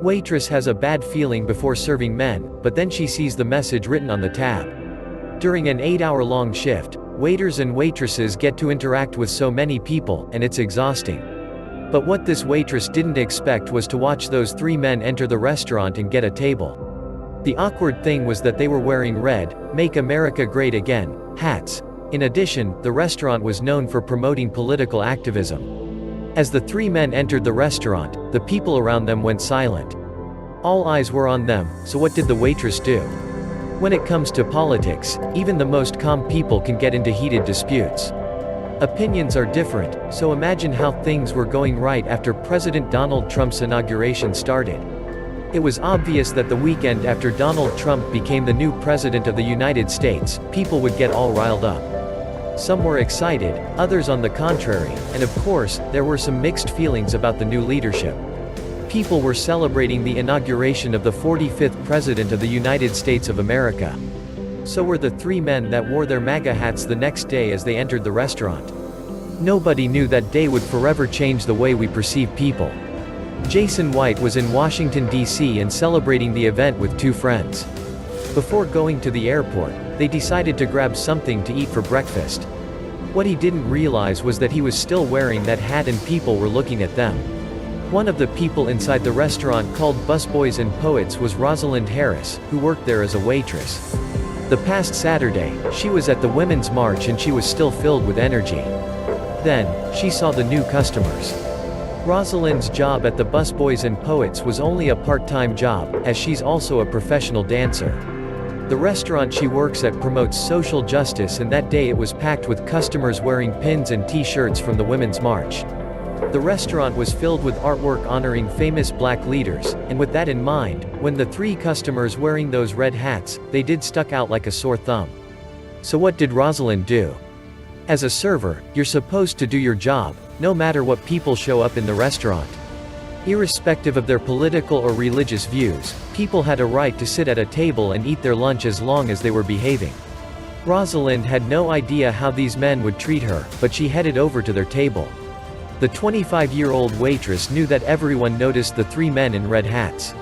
Waitress has a bad feeling before serving men, but then she sees the message written on the tab. During an 8-hour-long shift, waiters and waitresses get to interact with so many people, and it's exhausting. But what this waitress didn't expect was to watch those 3 men enter the restaurant and get a table. The awkward thing was that they were wearing red, "Make America Great Again" hats. In addition, the restaurant was known for promoting political activism. As the 3 men entered the restaurant, the people around them went silent. All eyes were on them, so what did the waitress do? When it comes to politics, even the most calm people can get into heated disputes. Opinions are different, so imagine how things were going right after President Donald Trump's inauguration started. It was obvious that the weekend after Donald Trump became the new president of the United States, people would get all riled up. Some were excited, others on the contrary, and of course, there were some mixed feelings about the new leadership. People were celebrating the inauguration of the 45th President of the United States of America. So were the 3 men that wore their MAGA hats the next day as they entered the restaurant. Nobody knew that day would forever change the way we perceive people. Jason White was in Washington, D.C. and celebrating the event with 2 friends. Before going to the airport, they decided to grab something to eat for breakfast. What he didn't realize was that he was still wearing that hat and people were looking at them. One of the people inside the restaurant called Busboys and Poets was Rosalind Harris, who worked there as a waitress. The past Saturday, she was at the Women's March and she was still filled with energy. Then, she saw the new customers. Rosalind's job at the Busboys and Poets was only a part-time job, as she's also a professional dancer. The restaurant she works at promotes social justice, and that day it was packed with customers wearing pins and t-shirts from the Women's March. The restaurant was filled with artwork honoring famous black leaders, and with that in mind, when the 3 customers wearing those red hats, they did stuck out like a sore thumb. So what did Rosalind do? As a server, you're supposed to do your job, no matter what people show up in the restaurant. Irrespective of their political or religious views, people had a right to sit at a table and eat their lunch as long as they were behaving. Rosalind had no idea how these men would treat her, but she headed over to their table. The 25-year-old waitress knew that everyone noticed the 3 men in red hats.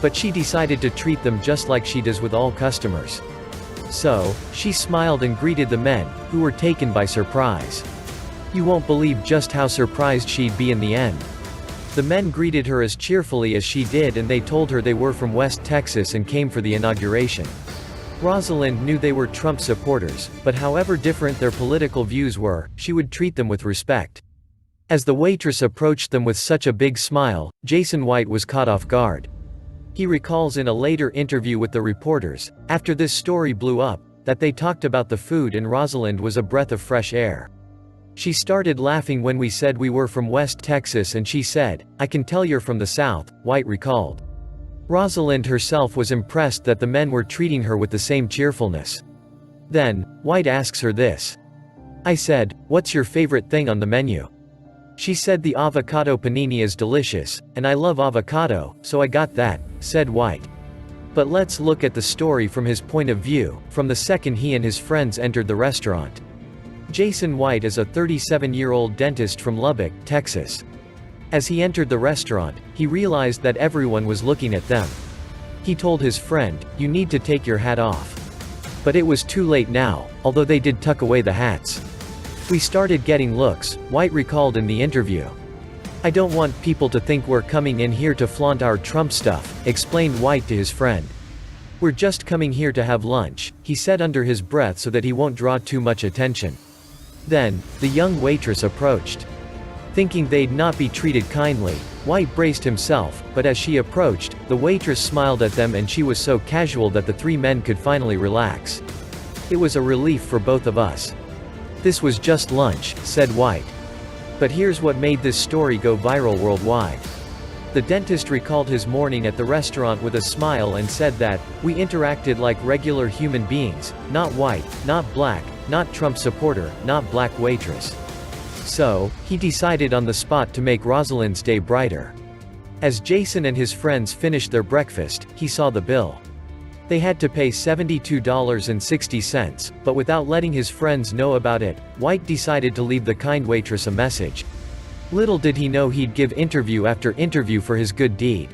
But she decided to treat them just like she does with all customers. So, she smiled and greeted the men, who were taken by surprise. You won't believe just how surprised she'd be in the end. The men greeted her as cheerfully as she did, and they told her they were from West Texas and came for the inauguration. Rosalind knew they were Trump supporters, but however different their political views were, she would treat them with respect. As the waitress approached them with such a big smile, Jason White was caught off guard. He recalls in a later interview with the reporters, after this story blew up, that they talked about the food and Rosalind was a breath of fresh air. She started laughing when we said we were from West Texas and she said, "I can tell you're from the South," White recalled. Rosalind herself was impressed that the men were treating her with the same cheerfulness. Then, White asks her this. I said, "What's your favorite thing on the menu?" She said the avocado panini is delicious, and I love avocado, so I got that, said White. But let's look at the story from his point of view, from the second he and his friends entered the restaurant. Jason White is a 37-year-old dentist from Lubbock, Texas. As he entered the restaurant, he realized that everyone was looking at them. He told his friend, "You need to take your hat off." But it was too late now, although they did tuck away the hats. We started getting looks, White recalled in the interview. I don't want people to think we're coming in here to flaunt our Trump stuff, explained White to his friend. We're just coming here to have lunch, he said under his breath so that he won't draw too much attention. Then, the young waitress approached. Thinking they'd not be treated kindly, White braced himself, but as she approached, the waitress smiled at them and she was so casual that the 3 men could finally relax. It was a relief for both of us. This was just lunch, said White. But here's what made this story go viral worldwide. The dentist recalled his morning at the restaurant with a smile and said that, "We interacted like regular human beings, not white, not black, not Trump supporter, not black waitress." So, he decided on the spot to make Rosalind's day brighter. As Jason and his friends finished their breakfast, he saw the bill. They had to pay $72.60, but without letting his friends know about it, White decided to leave the kind waitress a message. Little did he know he'd give interview after interview for his good deed.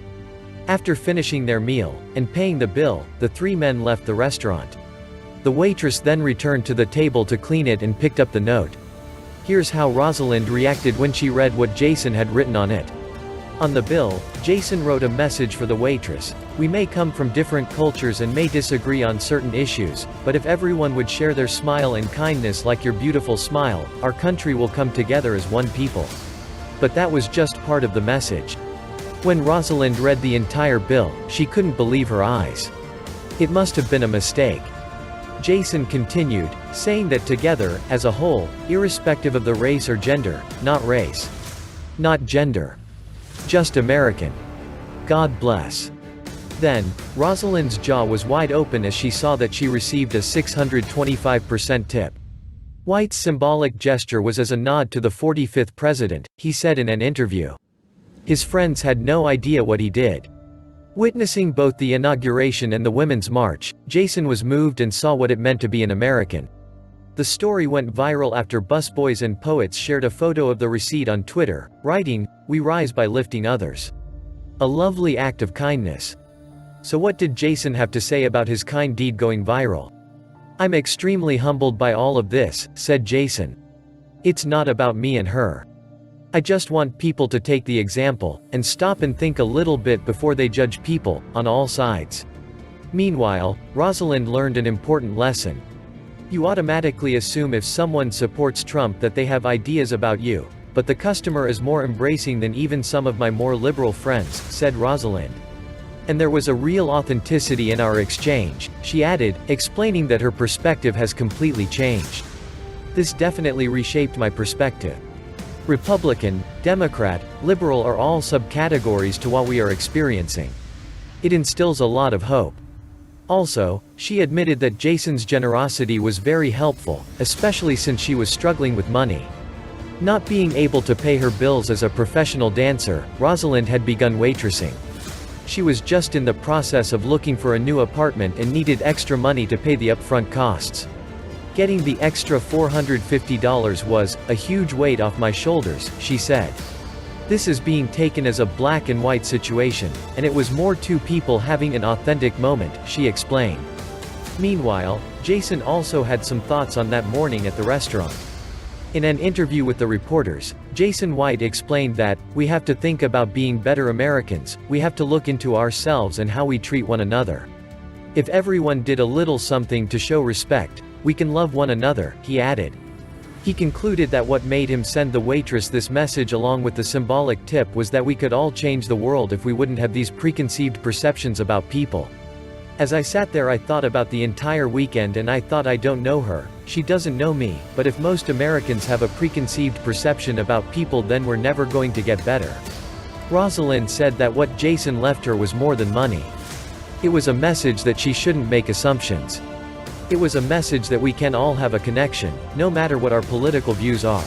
After finishing their meal, and paying the bill, the three men left the restaurant. The waitress then returned to the table to clean it and picked up the note. Here's how Rosalind reacted when she read what Jason had written on it. On the bill, Jason wrote a message for the waitress. "We may come from different cultures and may disagree on certain issues, but if everyone would share their smile and kindness like your beautiful smile, our country will come together as one people." But that was just part of the message. When Rosalind read the entire bill, she couldn't believe her eyes. It must have been a mistake. Jason continued, saying that together, as a whole, irrespective of the race or gender, not race, not gender, just American. God bless. Then, Rosalind's jaw was wide open as she saw that she received a 625% tip. White's symbolic gesture was as a nod to the 45th president, he said in an interview. His friends had no idea what he did. Witnessing both the inauguration and the Women's March, Jason was moved and saw what it meant to be an American. The story went viral after busboys and poets shared a photo of the receipt on Twitter, writing, "We rise by lifting others." A lovely act of kindness. So what did Jason have to say about his kind deed going viral? "I'm extremely humbled by all of this," said Jason. "It's not about me and her. I just want people to take the example, and stop and think a little bit before they judge people, on all sides." Meanwhile, Rosalind learned an important lesson. You automatically assume if someone supports Trump that they have ideas about you, but the customer is more embracing than even some of my more liberal friends, said Rosalind. And there was a real authenticity in our exchange, she added, explaining that her perspective has completely changed. This definitely reshaped my perspective. Republican, Democrat, liberal are all subcategories to what we are experiencing. It instills a lot of hope. Also, she admitted that Jason's generosity was very helpful, especially since she was struggling with money. Not being able to pay her bills as a professional dancer, Rosalind had begun waitressing. She was just in the process of looking for a new apartment and needed extra money to pay the upfront costs. Getting the extra $450 was a huge weight off my shoulders, she said. This is being taken as a black and white situation, and it was more two people having an authentic moment, she explained. Meanwhile, Jason also had some thoughts on that morning at the restaurant. In an interview with the reporters, Jason White explained that, "We have to think about being better Americans, we have to look into ourselves and how we treat one another. If everyone did a little something to show respect, we can love one another," he added. He concluded that what made him send the waitress this message along with the symbolic tip was that we could all change the world if we wouldn't have these preconceived perceptions about people. "As I sat there I thought about the entire weekend and I thought I don't know her, she doesn't know me, but if most Americans have a preconceived perception about people then we're never going to get better." Rosalind said that what Jason left her was more than money. It was a message that she shouldn't make assumptions. It was a message that we can all have a connection, no matter what our political views are.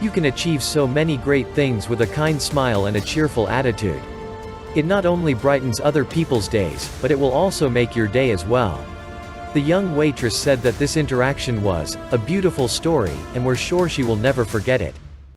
You can achieve so many great things with a kind smile and a cheerful attitude. It not only brightens other people's days, but it will also make your day as well. The young waitress said that this interaction was a beautiful story, and we're sure she will never forget it.